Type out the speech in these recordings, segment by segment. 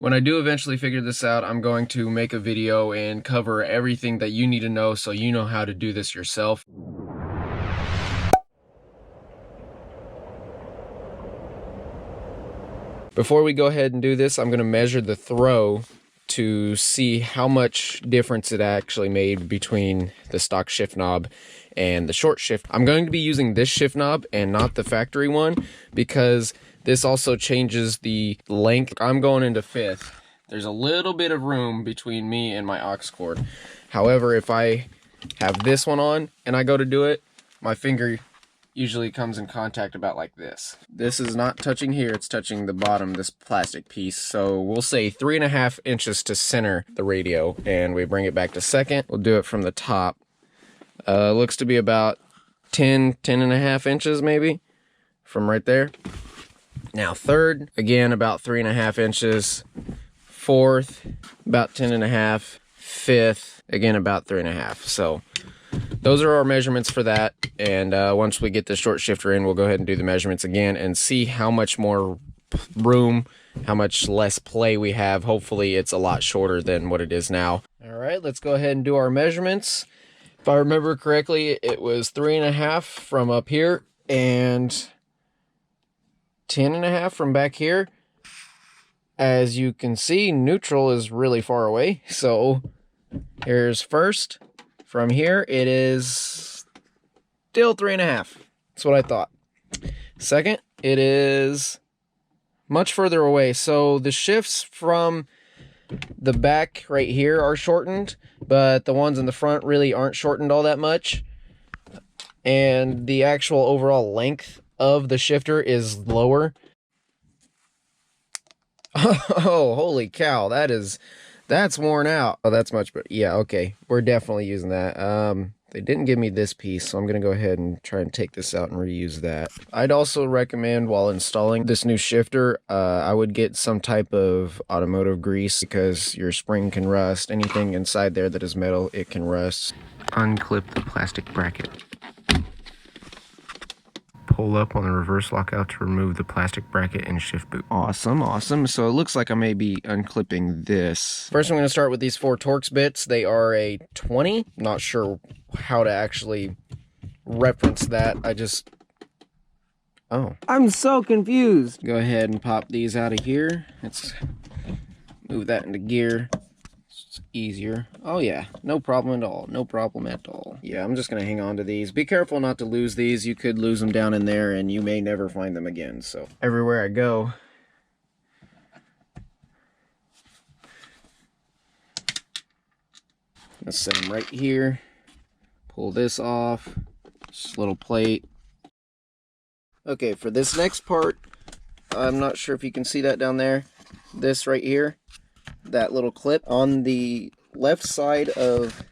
When I do eventually figure this out, I'm going to make a video and cover everything that you need to know so you know how to do this yourself. Before we go ahead and do this, I'm going to measure the throw to see how much difference it actually made between the stock shift knob and the short shift. I'm going to be using this shift knob and not the factory one because this also changes the length. I'm going into 5th. There's a little bit of room between me and my aux cord. However, if I have this one on and I go to do it, my finger usually comes in contact about like this. This is not touching here, it's touching the bottom, this plastic piece. So we'll say 3.5 inches to center the radio, and we bring it back to 2nd. We'll do it from the top. Looks to be about 10.5 inches maybe from right there. Now 3rd, again about 3.5 inches. 4th, about 10.5. 5th, again about 3.5. So those are our measurements for that, and once we get the short shifter in, we'll go ahead and do the measurements again and see how much more room, how much less play we have. Hopefully it's a lot shorter than what it is now. All right, let's go ahead and do our measurements. If I remember correctly, it was 3.5 from up here and 10.5 from back here. As you can see, neutral is really far away, so here's 1st. From here, it is still 3.5. That's what I thought. 2nd, it is much further away. So the shifts from the back right here are shortened, but the ones in the front really aren't shortened all that much. And the actual overall length of the shifter is lower. Oh, holy cow, that's worn out. Oh, that's much better. Yeah, okay. We're definitely using that. They didn't give me this piece, so I'm going to go ahead and try and take this out and reuse that. I'd also recommend while installing this new shifter, I would get some type of automotive grease because your spring can rust. Anything inside there that is metal, it can rust. Unclip the plastic bracket. Pull up on the reverse lockout to remove the plastic bracket and shift boot. Awesome, awesome. So it looks like I may be unclipping this. First, I'm going to start with these 4 Torx bits. They are a 20. Not sure how to actually reference that. Oh. I'm so confused. Go ahead and pop these out of here. Let's move that into gear. It's easier. Oh yeah, no problem at all. No problem at all. Yeah, I'm just gonna hang on to these. Be careful not to lose these. You could lose them down in there and you may never find them again. So everywhere I go, let's set them right here. Pull this off. Just a little plate. Okay, for this next part, I'm not sure if you can see that down there. This right here. That little clip on the left side of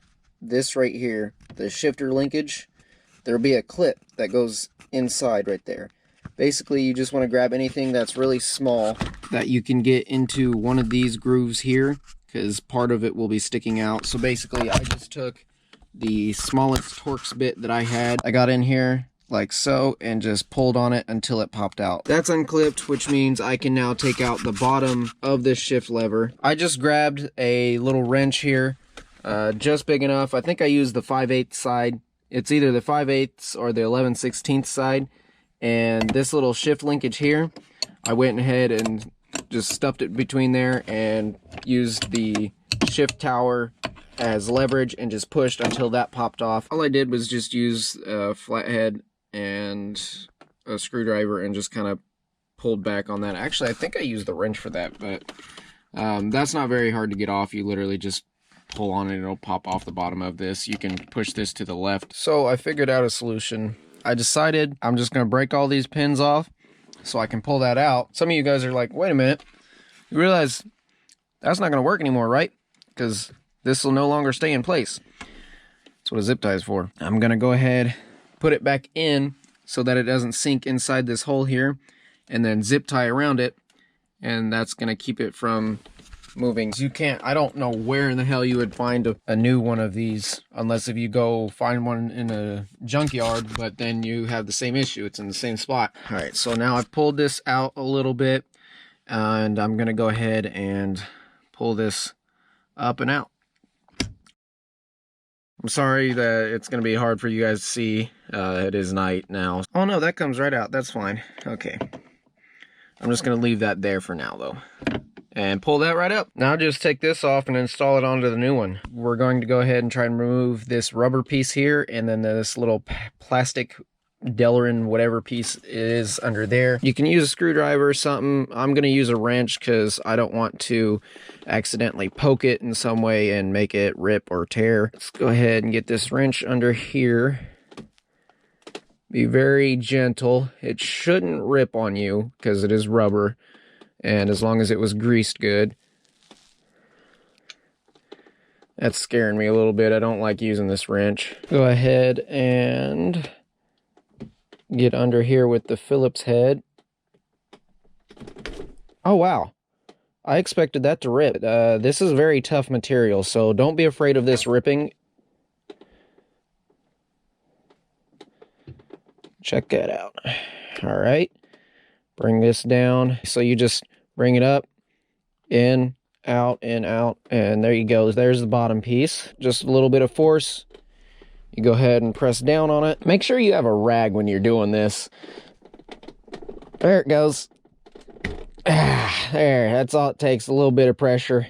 this right here, the shifter linkage, there'll be a clip that goes inside right there. Basically, you just want to grab anything that's really small that you can get into one of these grooves here, because part of it will be sticking out. So basically, I just took the smallest Torx bit that I had. I got in here like so and just pulled on it until it popped out. That's unclipped, which means I can now take out the bottom of this shift lever. I just grabbed a little wrench here, just big enough. I think I used the 5/8 side. It's either the 5/8 or the 11/16 side. And this little shift linkage here, I went ahead and just stuffed it between there and used the shift tower as leverage and just pushed until that popped off. All I did was just use a flathead and a screwdriver and just kind of pulled back on that. Actually, I think I used the wrench for that, but that's not very hard to get off. You literally just pull on it and it'll pop off the bottom of this. You can push this to the left. So I figured out a solution. I decided I'm just going to break all these pins off so I can pull that out. Some of you guys are like, wait a minute, you realize that's not going to work anymore, right? Because this will no longer stay in place. That's what a zip tie is for. I'm going to go ahead, put it back in so that it doesn't sink inside this hole here, and then zip tie around it, and that's going to keep it from moving. You can't, I don't know where in the hell you would find a new one of these, unless if you go find one in a junkyard, but then you have the same issue. It's in the same spot. All right, so now I've pulled this out a little bit. and I'm gonna go ahead and pull this up and out. I'm sorry that it's gonna be hard for you guys to see. It is night now. Oh no, that comes right out. That's fine. Okay. I'm just gonna leave that there for now though. And pull that right up. Now just take this off and install it onto the new one. We're going to go ahead and try and remove this rubber piece here, and then this little plastic Delrin whatever piece is under there. You can use a screwdriver or something. I'm going to use a wrench because I don't want to accidentally poke it in some way and make it rip or tear. Let's go ahead and get this wrench under here. Be very gentle. It shouldn't rip on you because it is rubber, and as long as it was greased good. That's scaring me a little bit. I don't like using this wrench. Go ahead and get under here with the Phillips head. Oh wow, I expected that to rip. This is very tough material, so don't be afraid of this ripping. Check that out. All right, bring this down. So you just bring it up, in, out, and there you go. There's the bottom piece. Just a little bit of force. You go ahead and press down on it. Make sure you have a rag when you're doing this. There it goes. There, that's all it takes, a little bit of pressure,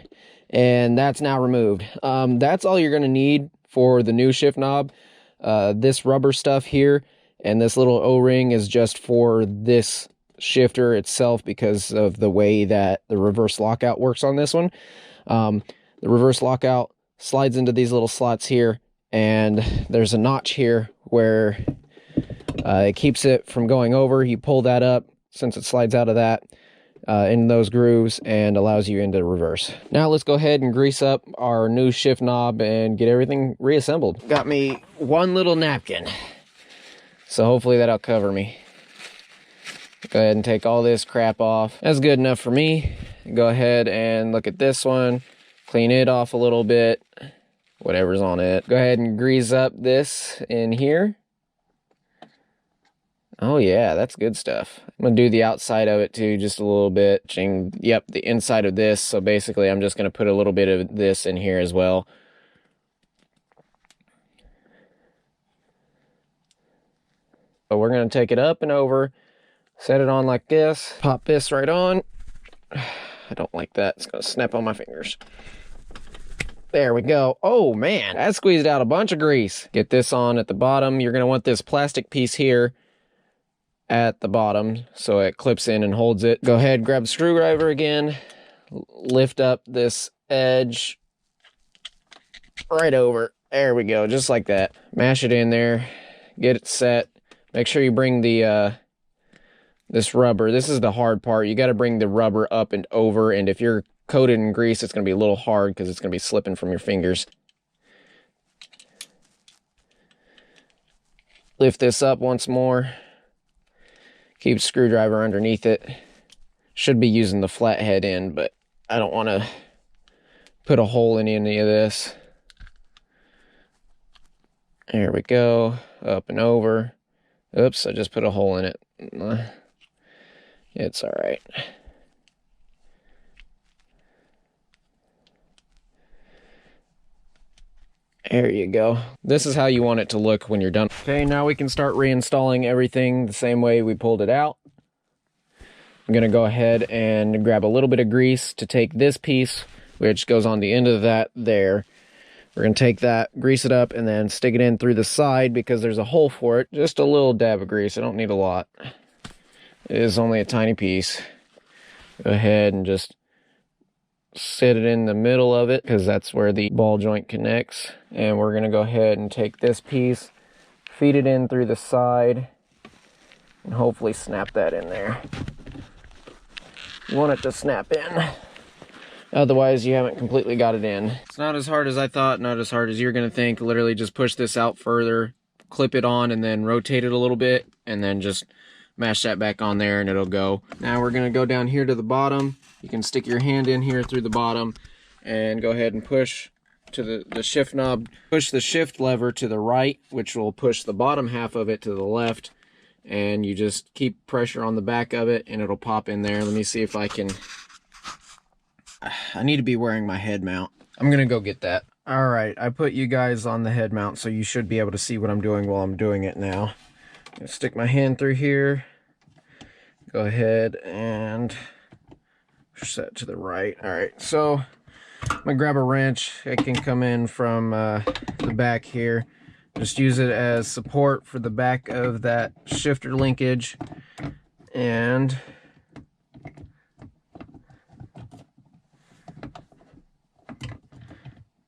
and that's now removed. That's all you're gonna need for the new shift knob. This rubber stuff here and this little O-ring is just for this shifter itself because of the way that the reverse lockout works on this one. The reverse lockout slides into these little slots here, and there's a notch here where it keeps it from going over. You pull that up since it slides out of that in those grooves and allows you into reverse. Now let's go ahead and grease up our new shift knob and get everything reassembled. Got me one little napkin, so hopefully that'll cover me. Go ahead and take all this crap off. That's good enough for me. Go ahead and look at this one, clean it off a little bit, whatever's on it. Go ahead and grease up this in here. Oh yeah, that's good stuff. I'm gonna do the outside of it too, just a little bit. Yep, the inside of this. So basically I'm just gonna put a little bit of this in here as well. So we're gonna take it up and over, set it on like this, pop this right on. I don't like that, it's gonna snap on my fingers. There we go. Oh man, that squeezed out a bunch of grease. Get this on at the bottom. You're gonna want this plastic piece here at the bottom so it clips in and holds it. Go ahead, grab the screwdriver again, lift up this edge right over. There we go, just like that. Mash it in there, get it set. Make sure you bring the this rubber. This is the hard part. You got to bring the rubber up and over, and if you're coated in grease, it's going to be a little hard because it's going to be slipping from your fingers. Lift this up once more. Keep the screwdriver underneath it. Should be using the flathead end, but I don't want to put a hole in any of this. There we go. Up and over. Oops, I just put a hole in it. It's all right. There you go. This is how you want it to look when you're done. Okay, now we can start reinstalling everything the same way we pulled it out. I'm gonna go ahead and grab a little bit of grease to take this piece, which goes on the end of that there. We're gonna take that, grease it up, and then stick it in through the side because there's a hole for it. Just a little dab of grease, I don't need a lot. It is only a tiny piece. Go ahead and just sit it in the middle of it because that's where the ball joint connects. And we're gonna go ahead and take this piece, feed it in through the side, and hopefully snap that in there. You want it to snap in. Otherwise, you haven't completely got it in. It's not as hard as I thought, not as hard as you're gonna think. Literally just push this out further, clip it on, and then rotate it a little bit, and then just mash that back on there and it'll go. Now we're gonna go down here to the bottom. You can stick your hand in here through the bottom and go ahead and push to the shift knob. Push the shift lever to the right, which will push the bottom half of it to the left. and you just keep pressure on the back of it and it'll pop in there. Let me see if I can... I need to be wearing my head mount. I'm gonna go get that. All right, I put you guys on the head mount, so you should be able to see what I'm doing while I'm doing it now. I'm gonna stick my hand through here. Go ahead and push that to the right. All right, so I'm gonna grab a wrench. It can come in from the back here. Just use it as support for the back of that shifter linkage. And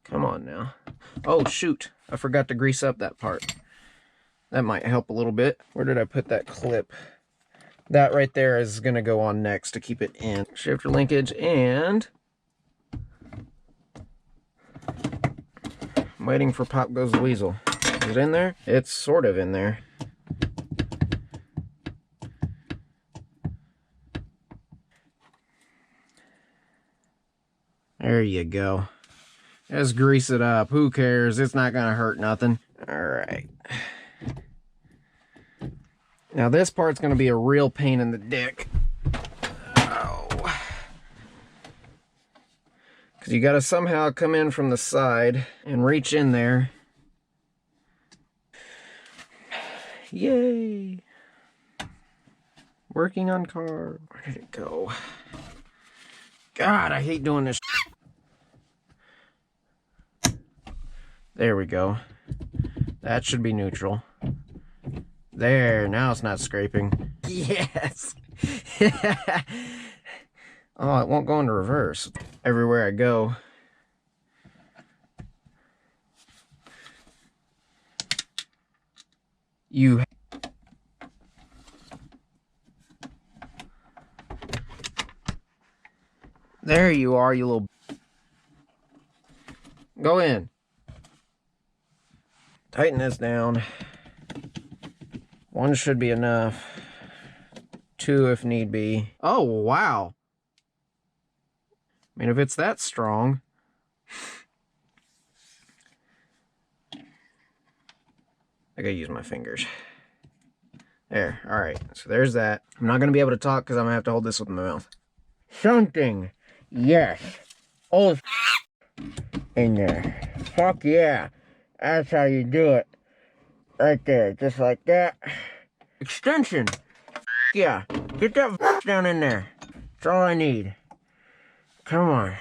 come on now. Oh shoot, I forgot to grease up that part. That might help a little bit. Where did I put that clip? That right there is gonna go on next to keep it in. Shifter linkage, and I'm waiting for Pop Goes the Weasel. Is it in there? It's sort of in there. There you go. Just grease it up. Who cares? It's not gonna hurt nothing. Alright. Now this part's gonna be a real pain in the dick. Oh. Because you gotta somehow come in from the side and reach in there. Yay! Working on car. Where did it go? God, I hate doing this. There we go. That should be neutral. There, now it's not scraping. Yes! Oh, it won't go into reverse. Everywhere I go. You... There you are, you little... Go in. Tighten this down. 1 should be enough. 2 if need be. Oh, wow. I mean, if it's that strong... I gotta use my fingers. There, alright. So there's that. I'm not gonna be able to talk because I'm gonna have to hold this with my mouth. Something. Yes. Oh, in there. Fuck yeah. That's how you do it. Right there. Just like that. Extension. Yeah. Get that down in there. That's all I need. Come on.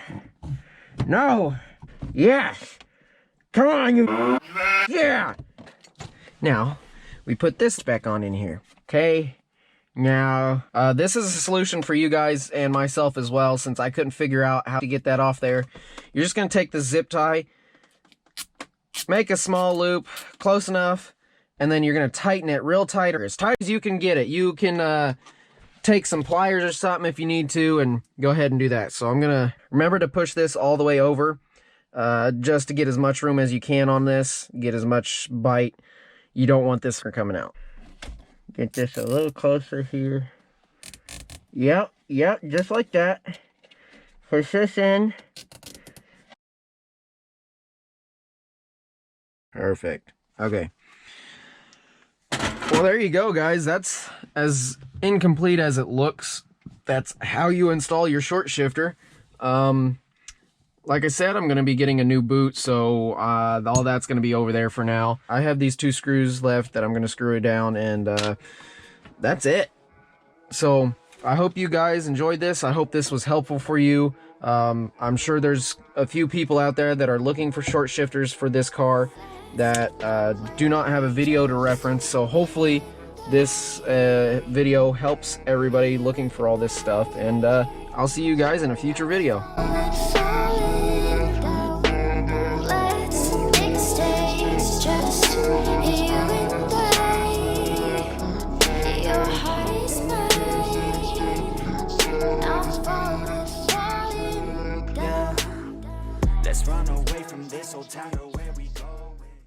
No. Yes. Come on, you. Yeah. Now, we put this back on in here. Okay. Now, this is a solution for you guys and myself as well, since I couldn't figure out how to get that off there. You're just going to take the zip tie, make a small loop, close enough, and then you're going to tighten it real tight, or as tight as you can get it. You can take some pliers or something if you need to, and go ahead and do that. So I'm going to remember to push this all the way over, just to get as much room as you can on this, get as much bite. You don't want this coming out. Get this a little closer here. Yep, just like that. Push this in. Perfect. Okay. Well, there you go, guys. That's as incomplete as it looks. That's how you install your short shifter. Like I said, I'm going to be getting a new boot, so all that's going to be over there for now. I have these 2 screws left that I'm going to screw it down, and that's it. So I hope you guys enjoyed this. I hope this was helpful for you. I'm sure there's a few people out there that are looking for short shifters for this car that do not have a video to reference, so hopefully this video helps everybody looking for all this stuff, and I'll see you guys in a future video. Let's run away from this old town to where we go.